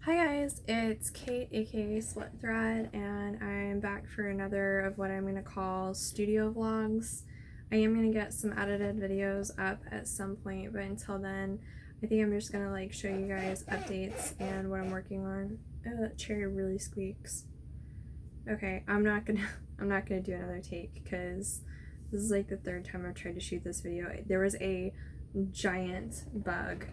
Hi guys, it's Kate aka Split Thread, and I'm back for another of what I'm going to call studio vlogs. I am going to get some edited videos up at some point, but until then I think I'm just going to show you guys updates and what I'm working on. Oh, that chair really squeaks. Okay, I'm not gonna do another take because this is like the third time I've tried to shoot this video. There was a giant bug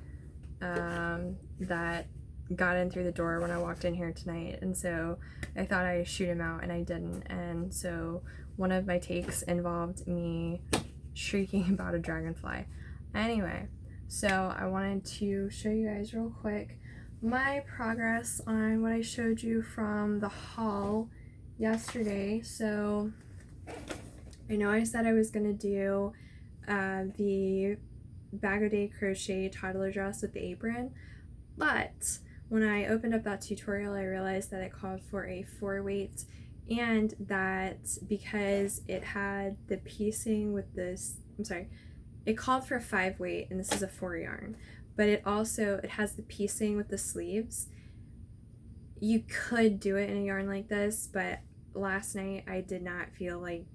that got in through the door when I walked in here tonight, and so I thought I'd shoot him out and I didn't, and so one of my takes involved me shrieking about a dragonfly. Anyway, so I wanted to show you guys real quick my progress on what I showed you from the haul yesterday. So I know I said I was gonna do the Bag O' Day crochet toddler dress with the apron, but when I opened up that tutorial I realized that it called for a 4-weight, and that because it had the piecing with this, it called for a 5-weight and this is a 4 yarn, but it has the piecing with the sleeves. You could do it in a yarn like this, but last night I did not feel like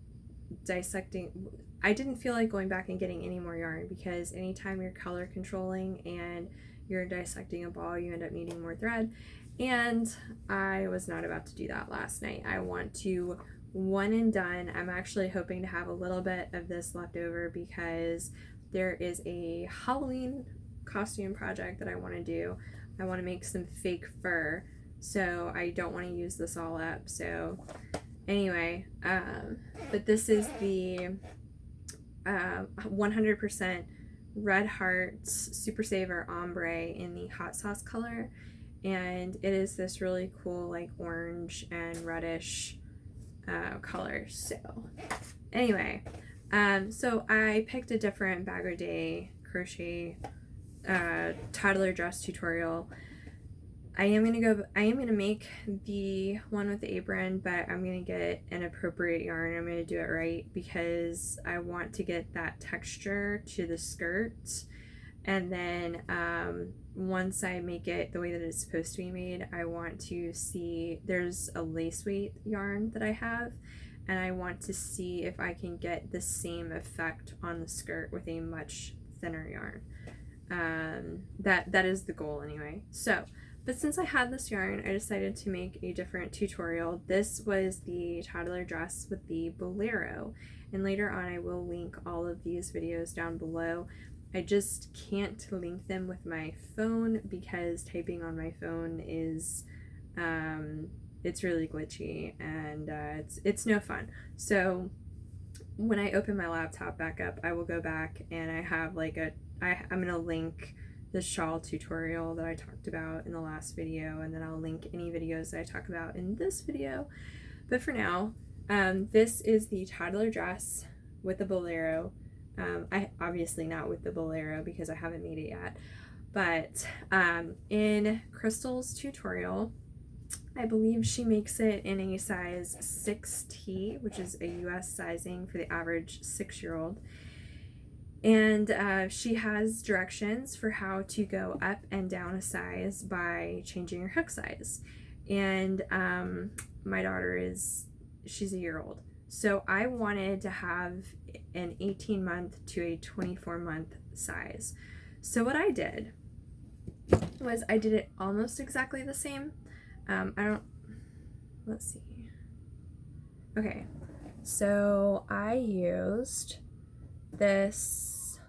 I didn't feel like going back and getting any more yarn, because anytime you're color controlling and you're dissecting a ball, you end up needing more thread, and I was not about to do that last night. I want to one and done. I'm actually hoping to have a little bit of this left over because there is a Halloween costume project that I want to do. I want to make some fake fur, so I don't want to use this all up. So anyway, but this is the 100% Red Hearts Super Saver Ombre in the hot sauce color, and it is this really cool like orange and reddish color. So anyway, so I picked a different Bag O' Day crochet toddler dress tutorial. I am gonna make the one with the apron, but I'm gonna get an appropriate yarn. I'm gonna do it right because I want to get that texture to the skirt, and then once I make it the way that it's supposed to be made, I want to see, there's a lace weight yarn that I have, and I want to see if I can get the same effect on the skirt with a much thinner yarn. That is the goal anyway. So but since I had this yarn, I decided to make a different tutorial. This was the toddler dress with the bolero, and later on I will link all of these videos down below. I just can't link them with my phone because typing on my phone is, it's really glitchy, and it's no fun. So when I open my laptop back up, I will go back and I have I'm gonna link the shawl tutorial that I talked about in the last video, and then I'll link any videos that I talk about in this video. But for now, this is the toddler dress with the bolero. I obviously not with the bolero because I haven't made it yet, but in Crystal's tutorial, I believe she makes it in a size 6T, which is a US sizing for the average 6-year-old. And she has directions for how to go up and down a size by changing your hook size. And my daughter she's a year old. So I wanted to have an 18-month to a 24-month size. So what I did was I did it almost exactly the same. Let's see. Okay, so I used this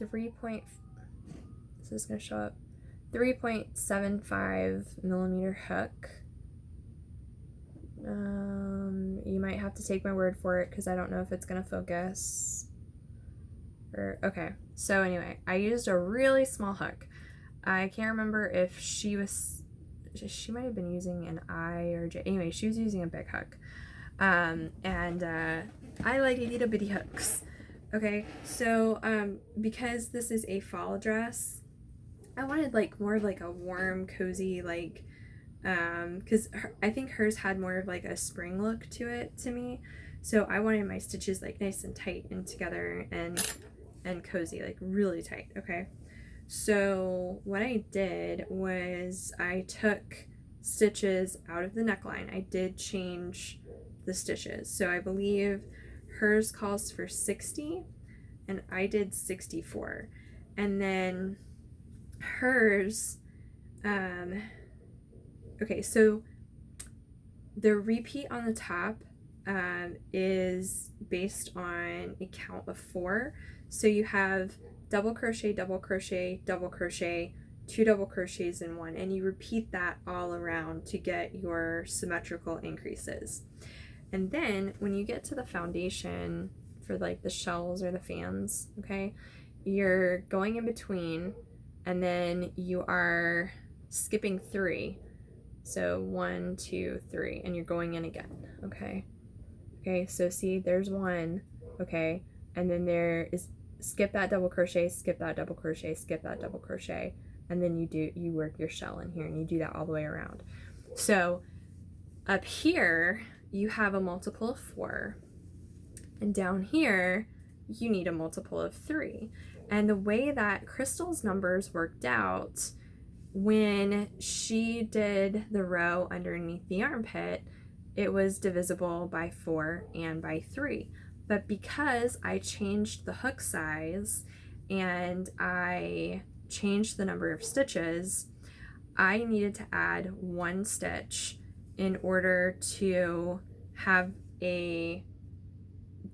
3.75 millimeter hook. You might have to take my word for it because I don't know if it's gonna focus. Okay, so anyway, I used a really small hook. I can't remember if she might have been using an I or J. Anyway, she was using a big hook. I like little bitty hooks. Okay, so because this is a fall dress, I wanted more of a warm, cozy, because I think hers had more of a spring look to it to me. So I wanted my stitches nice and tight and together and cozy, really tight. Okay, So what I did was I took stitches out of the neckline. I did change the stitches. So I believe hers calls for 60 and I did 64. And then hers, okay, so the repeat on the top is based on a count of 4. So you have double crochet, double crochet, double crochet, 2 double crochets in 1, and you repeat that all around to get your symmetrical increases. And then when you get to the foundation for like the shells or the fans, okay, you're going in between and then you are skipping 3. So 1, 2, 3, and you're going in again, okay? Okay, so see, there's 1, okay, and then there is skip that double crochet, skip that double crochet, skip that double crochet, and then you work your shell in here, and you do that all the way around. So up here you have a multiple of 4, and down here you need a multiple of 3. And the way that Crystal's numbers worked out, when she did the row underneath the armpit, it was divisible by 4 and by 3. But because I changed the hook size and I changed the number of stitches, I needed to add 1 stitch in order to have a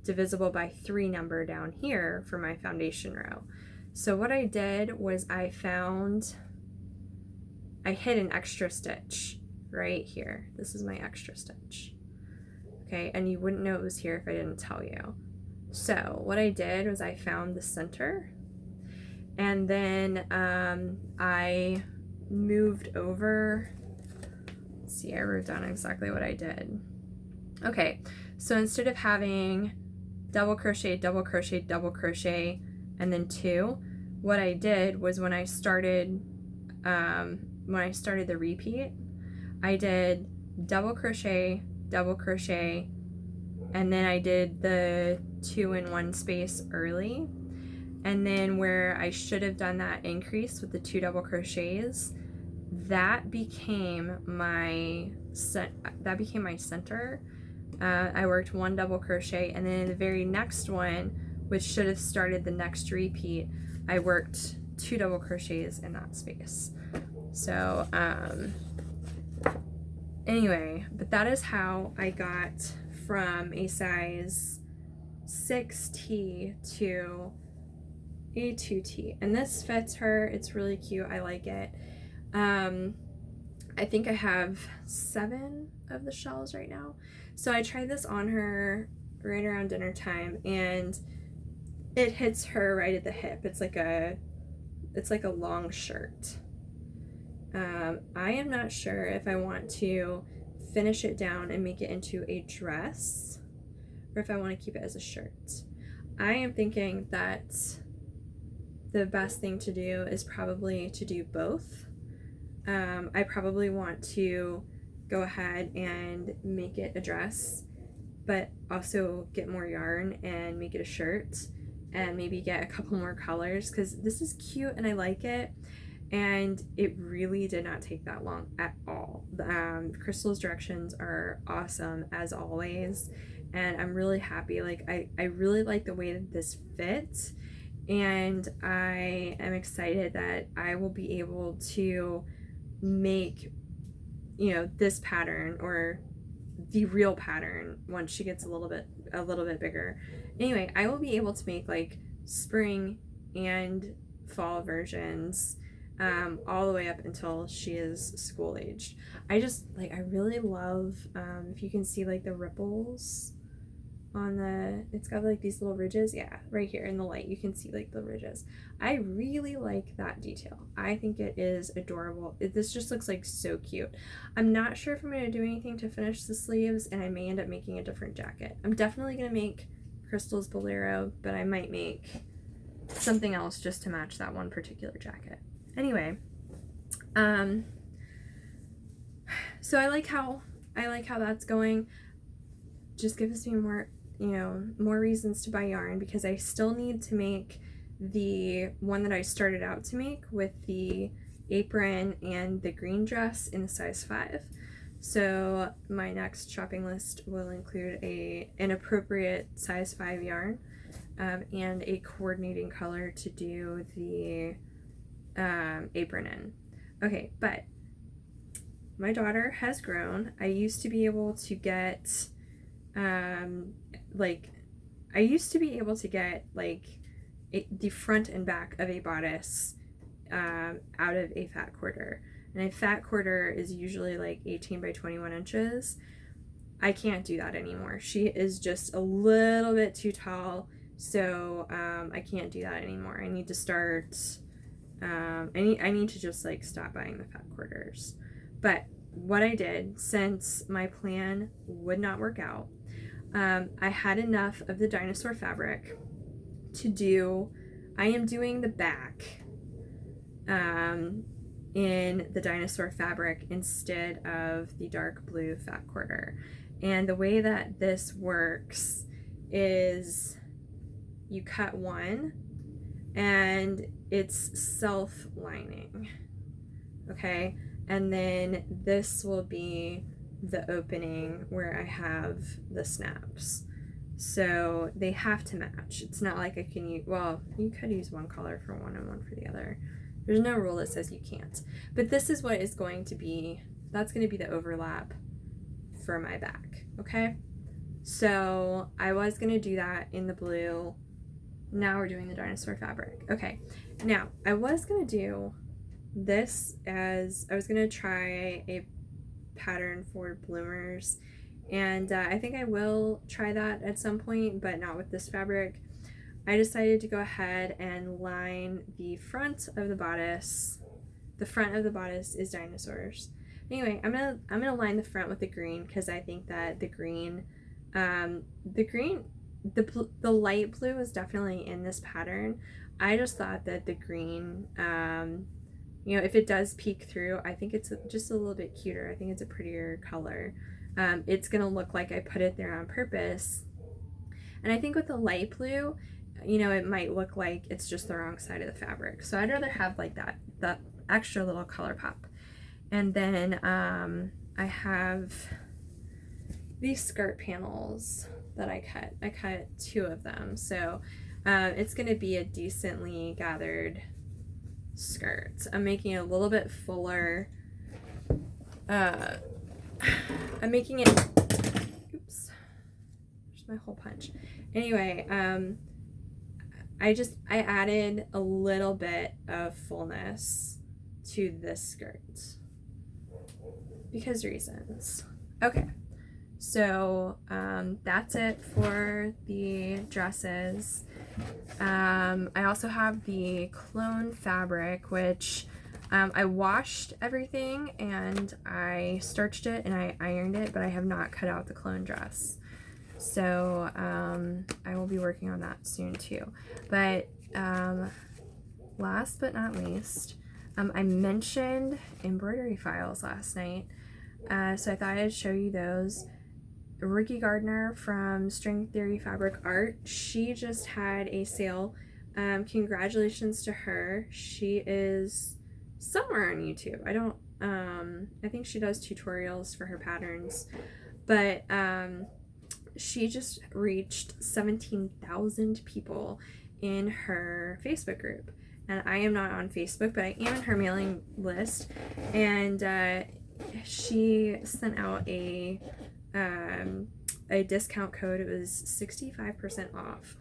divisible by 3 number down here for my foundation row. So what I did was I hid an extra stitch right here. This is my extra stitch. Okay, and you wouldn't know it was here if I didn't tell you. So what I did was I found the center, and then I moved over. Let's see, I wrote down exactly what I did. Okay, so instead of having double crochet, double crochet, double crochet, and then 2, what I did was when I started the repeat, I did double crochet, and then I did the 2 in 1 space early, and then where I should have done that increase with the 2 double crochets, that became my center. I worked 1 double crochet, and then in the very next one, which should have started the next repeat, I worked 2 double crochets in that space. So anyway, but that is how I got from a size 6T to a 2T, and this fits her. It's really cute. I like it. I think I have 7 of the shells right now. So I tried this on her right around dinner time, and it hits her right at the hip. It's like a long shirt. I am not sure if I want to finish it down and make it into a dress, or if I want to keep it as a shirt. I am thinking that the best thing to do is probably to do both. I probably want to go ahead and make it a dress, but also get more yarn and make it a shirt, and maybe get a couple more colors, because this is cute and I like it. And it really did not take that long at all. Crystal's directions are awesome as always, and I'm really happy. Like I really like the way that this fits, and I am excited that I will be able to make, this pattern, or the real pattern, once she gets a little bit bigger. Anyway, I will be able to make like spring and fall versions all the way up until she is school aged. I really love, if you can see like the ripples on it's got like these little ridges. Yeah, right here in the light you can see like the ridges. I really like that detail. I think it is adorable. This just looks like so cute. I'm not sure if I'm going to do anything to finish the sleeves, and I may end up making a different jacket. I'm definitely going to make Crystal's bolero, but I might make something else just to match that one particular jacket. Anyway, so I like how that's going. Just gives me more reasons to buy yarn, because I still need to make the one that I started out to make with the apron and the green dress in a size 5. So my next shopping list will include an appropriate size 5 yarn and a coordinating color to do the apron in. Okay, but my daughter has grown. I used to be able to get the front and back of a bodice out of a fat quarter. And a fat quarter is usually like 18 by 21 inches. I can't do that anymore. She is just a little bit too tall, so I can't do that anymore. I need to start, I need to just like stop buying the fat quarters. But what I did, since my plan would not work out, I had enough of the dinosaur fabric to do, I am doing the back in the dinosaur fabric instead of the dark blue fat quarter. And the way that this works is you cut one and it's self-lining, okay? And then this will be the opening where I have the snaps. So they have to match. It's not like I can use, well, you could use one color for one and one for the other. There's no rule that says you can't. But this is what is going to be, that's going to be the overlap for my back, okay? So I was going to do that in the blue. Now we're doing the dinosaur fabric. Okay, now I was going to do this as, I was going to try a pattern for bloomers, and I think I will try that at some point, but not with this fabric. I decided to go ahead and line the front of the bodice. The front of the bodice is dinosaurs. Anyway, I'm gonna line the front with the green because I think that the light blue is definitely in this pattern. I just thought that the green, you know, if it does peek through, I think it's just a little bit cuter. I think it's a prettier color. It's gonna look like I put it there on purpose. And I think with the light blue, you know, it might look like it's just the wrong side of the fabric. So I'd rather have like that extra little color pop. And then I have these skirt panels that I cut. I cut 2 of them. So it's gonna be a decently gathered skirt. I'm making it a little bit fuller. I'm making it, oops, there's my hole punch. Anyway, I added a little bit of fullness to this skirt because reasons. Okay, so that's it for the dresses. I also have the clone fabric, which I washed everything and I starched it and I ironed it, but I have not cut out the clone dress. So I will be working on that soon too. But last but not least, I mentioned embroidery files last night, so I thought I'd show you those. Ricky Gardner from String Theory Fabric Art, she just had a sale. Congratulations to her. She is somewhere on YouTube. I think she does tutorials for her patterns, but she just reached 17,000 people in her Facebook group. And I am not on Facebook, but I am in her mailing list. And she sent out a discount code. It was 65% off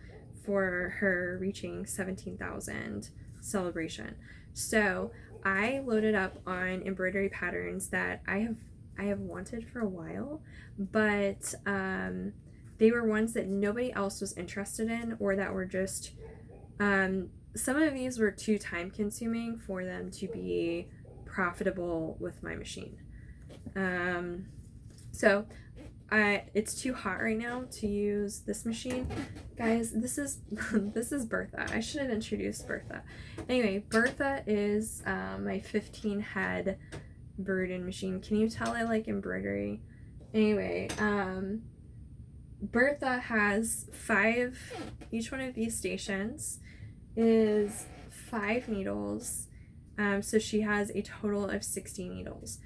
for her reaching 17,000 celebration. So I loaded up on embroidery patterns that I have wanted for a while, but they were ones that nobody else was interested in, or that were just some of these were too time consuming for them to be profitable with my machine. So it's too hot right now to use this machine. Guys, this is Bertha. I should have introduced Bertha. Anyway, Bertha is my 15 head burden machine. Can you tell I like embroidery? Anyway, Bertha has 5 each one of these stations, is 5 needles. So she has a total of 60 needles.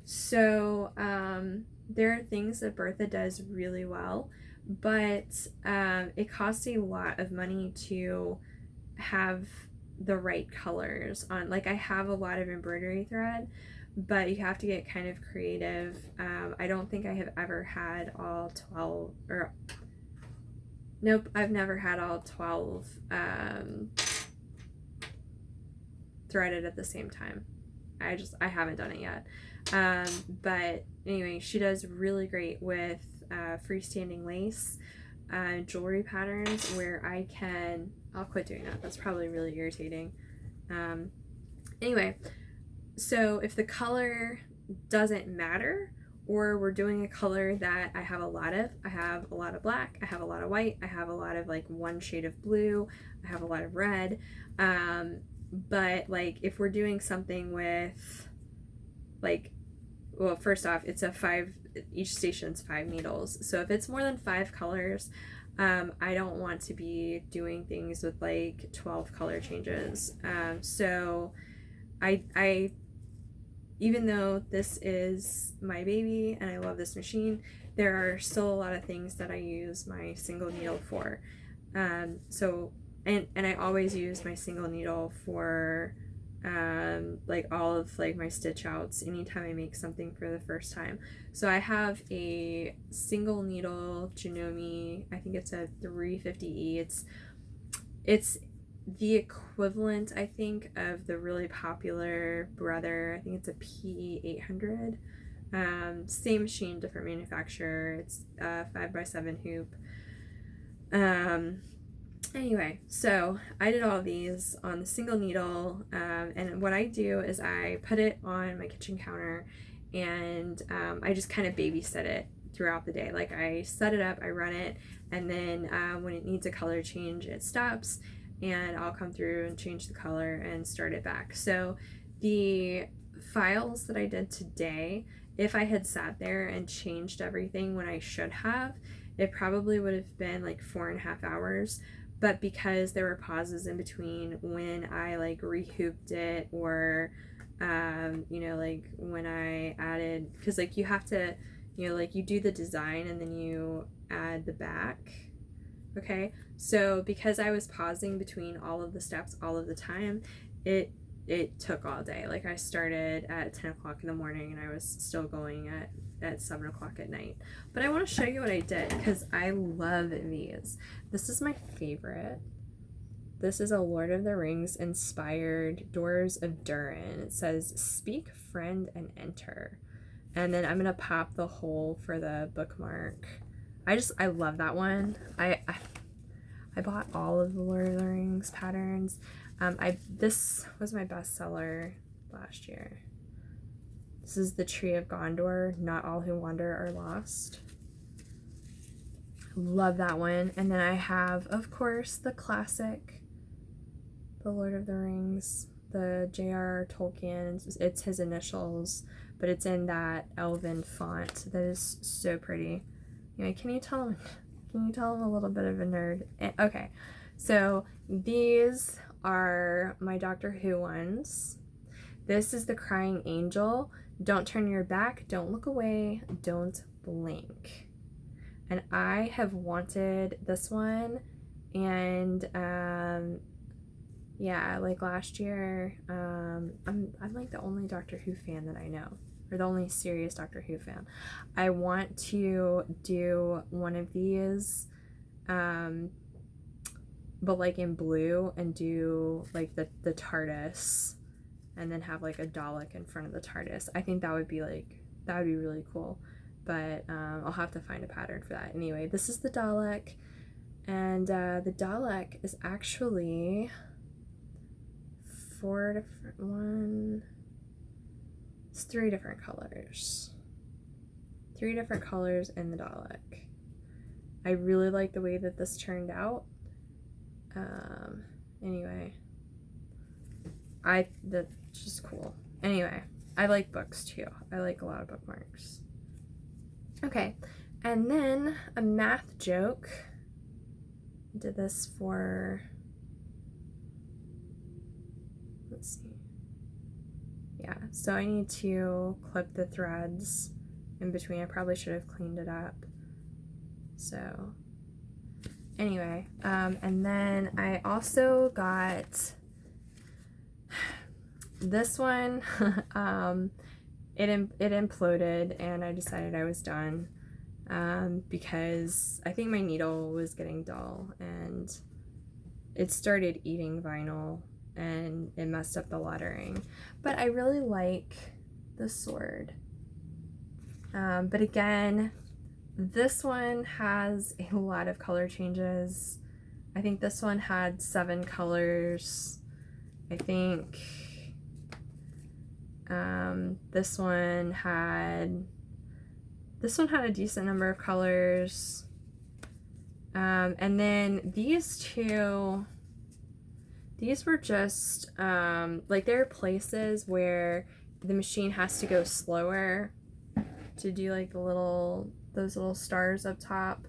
So there are things that Bertha does really well, but it costs a lot of money to have the right colors on. Like, I have a lot of embroidery thread, but you have to get kind of creative. I don't think I have ever had all 12, or nope, I've never had all 12 threaded at the same time. I haven't done it yet. But anyway, she does really great with freestanding lace, jewelry patterns where I'll quit doing that. That's probably really irritating. Anyway, so if the color doesn't matter, or we're doing a color that I have a lot of black, I have a lot of white, I have a lot of like one shade of blue, I have a lot of red, but like if we're doing something with like, well, first off, it's each station's 5 needles, so if it's more than 5 colors, I don't want to be doing things with like 12 color changes. So I even though this is my baby and I love this machine, there are still a lot of things that I use my single needle for. So I always use my single needle for like all of like my stitch outs anytime I make something for the first time. So I have a single needle Janome, I think it's a 350E. It's the equivalent, I think, of the really popular Brother. I think it's a PE800. Same machine, different manufacturer. It's a 5x7 hoop. Anyway, so I did all these on the single needle, and what I do is I put it on my kitchen counter, and I just kind of babysit it throughout the day. Like, I set it up, I run it, and then when it needs a color change, it stops, and I'll come through and change the color and start it back. So the files that I did today, if I had sat there and changed everything when I should have, it probably would have been like 4.5 hours. But because there were pauses in between when I like rehooped it, or like when I added, because like you have to, like you do the design and then you add the back. Okay, so because I was pausing between all of the steps all of the time, it took all day. Like, I started at 10 o'clock in the morning and I was still going at 7 o'clock at night. But I want to show you what I did because I love these. This is my favorite. This is a Lord of the Rings inspired Doors of Durin. It says, "Speak, friend, and enter." And then I'm going to pop the hole for the bookmark. I love that one. I bought all of the Lord of the Rings patterns. This was my bestseller last year. This is the Tree of Gondor. Not all who wander are lost. Love that one. And then I have, of course, the classic, the Lord of the Rings, the J.R.R. Tolkien. It's his initials, but it's in that elven font that is so pretty. Anyway, can you tell I'm a little bit of a nerd? Okay, so these are my Doctor Who ones. This is the Crying Angel. Don't turn your back, don't look away, don't blink. And I have wanted this one, and yeah, like last year, I'm like the only Doctor Who fan that I know, or the only serious Doctor Who fan. I want to do one of these, but like in blue, and do like the TARDIS, and then have like a Dalek in front of the TARDIS. I think that would be really cool, but I'll have to find a pattern for that. Anyway, this is the Dalek, and the Dalek is actually it's 3 different colors. 3 different colors in the Dalek. I really like the way that this turned out. Anyway, that's just cool. Anyway, I like books too. I like a lot of bookmarks. Okay, and then a math joke. I did this for let's see. Yeah, so I need to clip the threads in between. I probably should have cleaned it up. So anyway, and then I also got this one. It imploded and I decided I was done because I think my needle was getting dull and it started eating vinyl and it messed up the lettering. But I really like the sword. But again, this one has a lot of color changes. I think this one had 7 colors. I think this one had a decent number of colors. And then these two, these were just like there are places where the machine has to go slower to do like those little stars up top.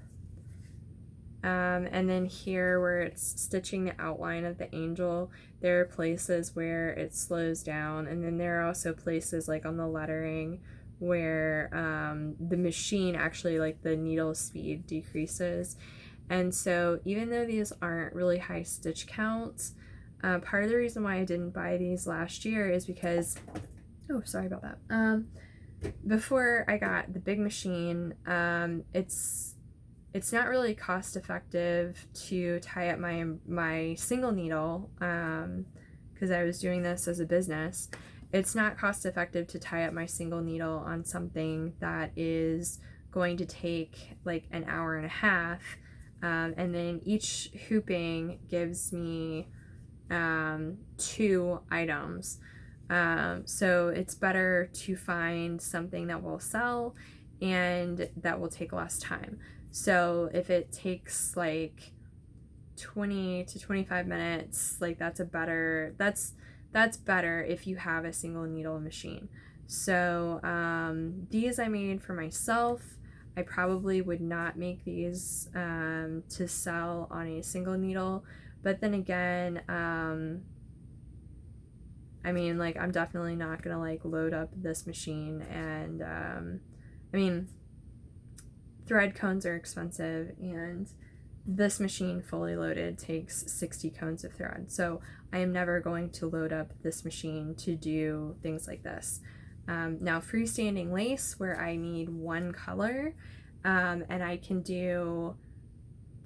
And then here where it's stitching the outline of the angel, there are places where it slows down, and then there are also places like on the lettering where the machine actually, like the needle speed decreases. And so even though these aren't really high stitch counts, part of the reason why I didn't buy these last year is because, oh, sorry about that. Before I got the big machine, it's not really cost effective to tie up my single needle, because I was doing this as a business. It's not cost effective to tie up my single needle on something that is going to take like an hour and a half, and then each hooping gives me 2 items. So it's better to find something that will sell and that will take less time. So if it takes like 20 to 25 minutes, like that's better if you have a single needle machine. So these I made for myself. I probably would not make these to sell on a single needle, but then again, I mean, like, I'm definitely not gonna like load up this machine, and I mean, thread cones are expensive, and this machine fully loaded takes 60 cones of thread, so I am never going to load up this machine to do things like this. Now freestanding lace, where I need 1 color, and I can do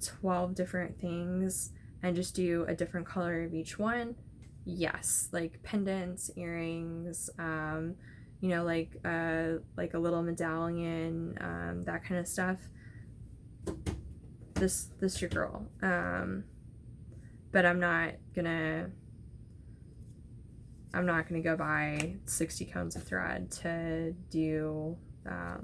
12 different things and just do a different color of each one, yes, like pendants, earrings, you know, like a little medallion, that kind of stuff. This your girl. But I'm not gonna go buy 60 cones of thread to do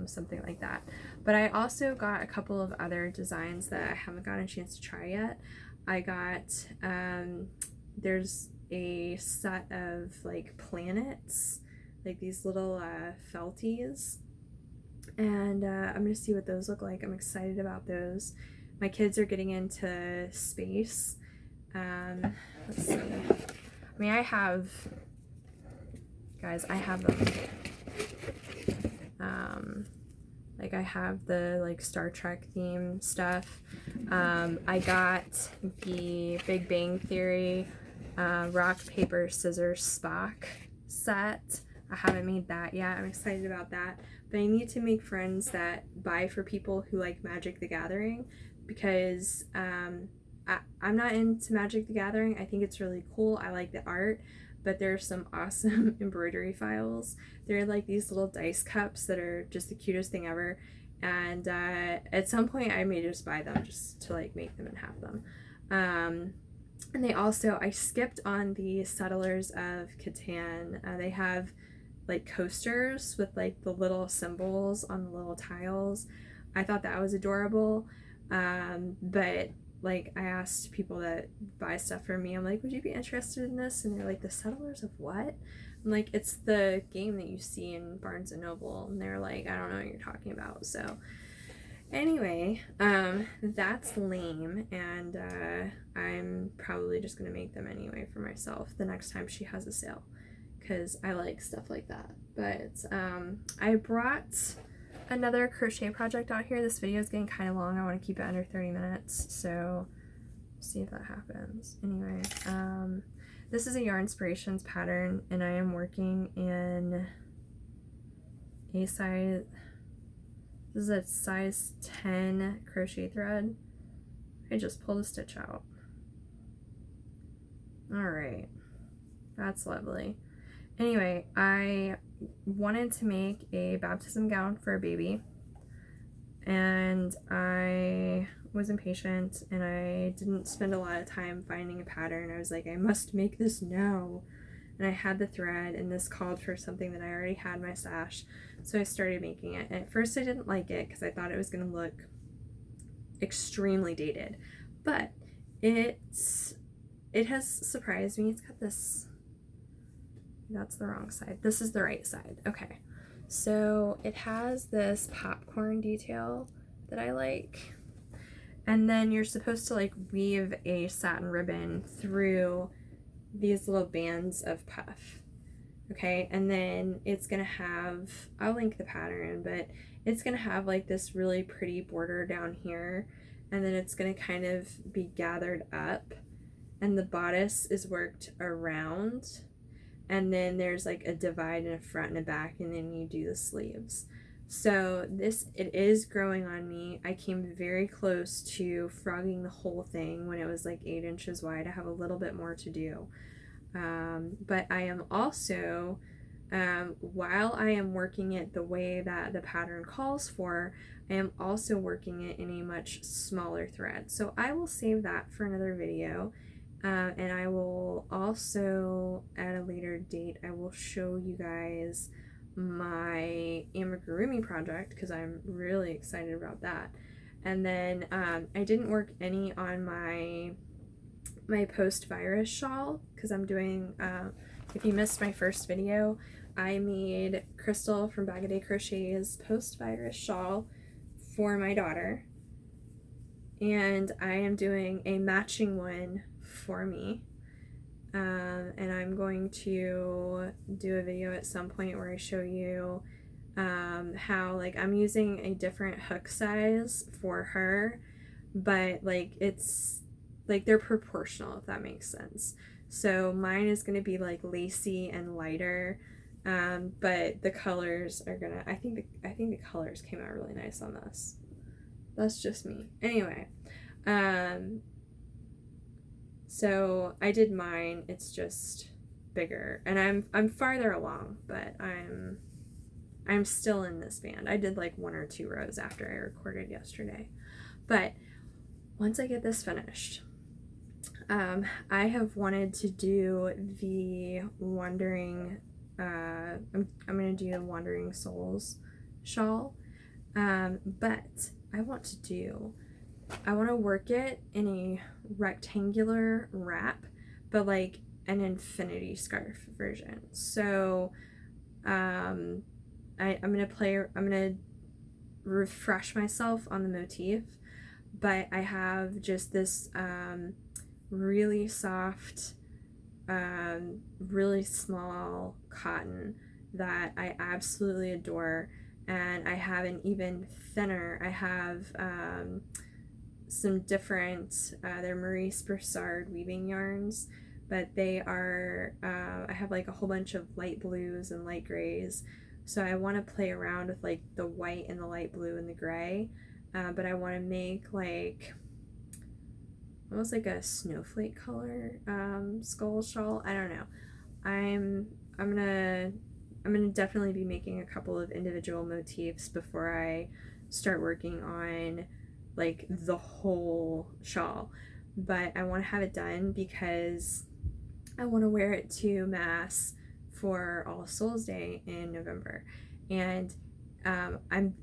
something like that. But I also got a couple of other designs that I haven't gotten a chance to try yet. I got there's a set of like planets, like these little felties, and I'm gonna see what those look like. I'm excited about those. My kids are getting into space. Let's see. I mean, I have them. Like I have the like Star Trek theme stuff. I got the Big Bang Theory rock, paper, scissors, Spock set. I haven't made that yet. I'm excited about that. But I need to make friends that buy for people who like Magic the Gathering, because I'm not into Magic the Gathering. I think it's really cool. I like the art, but there's some awesome embroidery files. They're like these little dice cups that are just the cutest thing ever. And at some point I may just buy them just to like make them and have them. And they also, I skipped on the Settlers of Catan. They have like coasters with like the little symbols on the little tiles. I thought that was adorable. But like I asked people that buy stuff for me, I'm like, would you be interested in this? And they're like, the Settlers of what? I'm like, it's the game that you see in Barnes and Noble. And they're like, I don't know what you're talking about. So Anyway, that's lame, and I'm probably just gonna make them anyway for myself the next time she has a sale, because I like stuff like that. But I brought another crochet project out here. This video is getting kind of long. I want to keep it under 30 minutes, so see if that happens. Anyway, this is a Yarn Inspirations pattern, and I am working in a size, this is a size 10 crochet thread. I just pulled a stitch out. Alright, that's lovely. Anyway, I wanted to make a baptism gown for a baby, and I was impatient and I didn't spend a lot of time finding a pattern. I was like, I must make this now. And I had the thread, and this called for something that I already had in my stash, so I started making it. And at first I didn't like it because I thought it was going to look extremely dated, but it has surprised me. It's got this, that's the wrong side, this is the right side. Okay, so it has this popcorn detail that I like, and then you're supposed to like weave a satin ribbon through these little bands of puff. Okay, and then it's gonna have, I'll link the pattern, but it's gonna have like this really pretty border down here, and then it's gonna kind of be gathered up, and the bodice is worked around, and then there's like a divide in a front and a back, and then you do the sleeves. So this, it is growing on me. I came very close to frogging the whole thing when it was like 8 inches wide. I have a little bit more to do. But I am also, while I am working it the way that the pattern calls for, I am also working it in a much smaller thread. So I will save that for another video. And I will also, at a later date, I will show you guys my amigurumi project, because I'm really excited about that. And then I didn't work any on my post-virus shawl, because I'm doing, if you missed my first video, I made Crystal from Bag a Day Crochet's post-virus shawl for my daughter, and I am doing a matching one for me. And I'm going to do a video at some point where I show you how, like, I'm using a different hook size for her, but like it's like they're proportional, if that makes sense. So mine is going to be like lacy and lighter, but the colors are gonna, I think the colors came out really nice on this. That's just me. Anyway, so I did mine. It's just bigger, and I'm farther along, but I'm still in this band. I did like 1 or 2 rows after I recorded yesterday, but once I get this finished, I have wanted to do the Wandering, I'm gonna do the Wandering Souls shawl, but I want to work it in a rectangular wrap, but like an infinity scarf version. So I'm gonna refresh myself on the motif, but I have just this really soft, really small cotton that I absolutely adore, and I have an even thinner, I have some different, they're Maurice Broussard weaving yarns, but they are, I have like a whole bunch of light blues and light grays, so I want to play around with like the white and the light blue and the gray, but I want to make like almost like a snowflake color skull shawl. I don't know. I'm gonna definitely be making a couple of individual motifs before I start working on like the whole shawl, but I want to have it done because I want to wear it to Mass for All Souls Day in November, and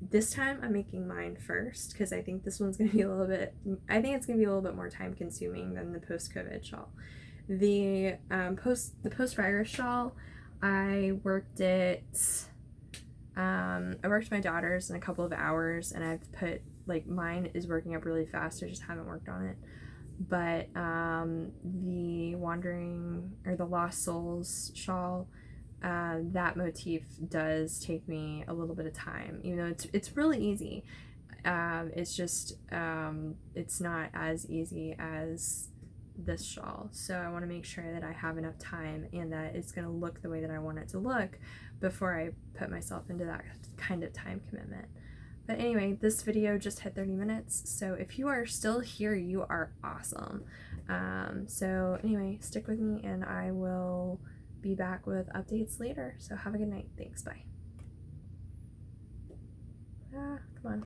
this time I'm making mine first because I think this one's gonna be it's gonna be a little bit more time consuming than the post-COVID shawl. The post-virus shawl, I worked my daughter's in a couple of hours, and I've put like mine is working up really fast. I just haven't worked on it. But the Wandering or the Lost Souls shawl, that motif does take me a little bit of time, even though it's really easy. It's just it's not as easy as this shawl, so I want to make sure that I have enough time and that it's going to look the way that I want it to look before I put myself into that kind of time commitment. But anyway, this video just hit 30 minutes, so if you are still here, you are awesome. So anyway, stick with me and I will be back with updates later. So have a good night. Thanks. Bye. Come on.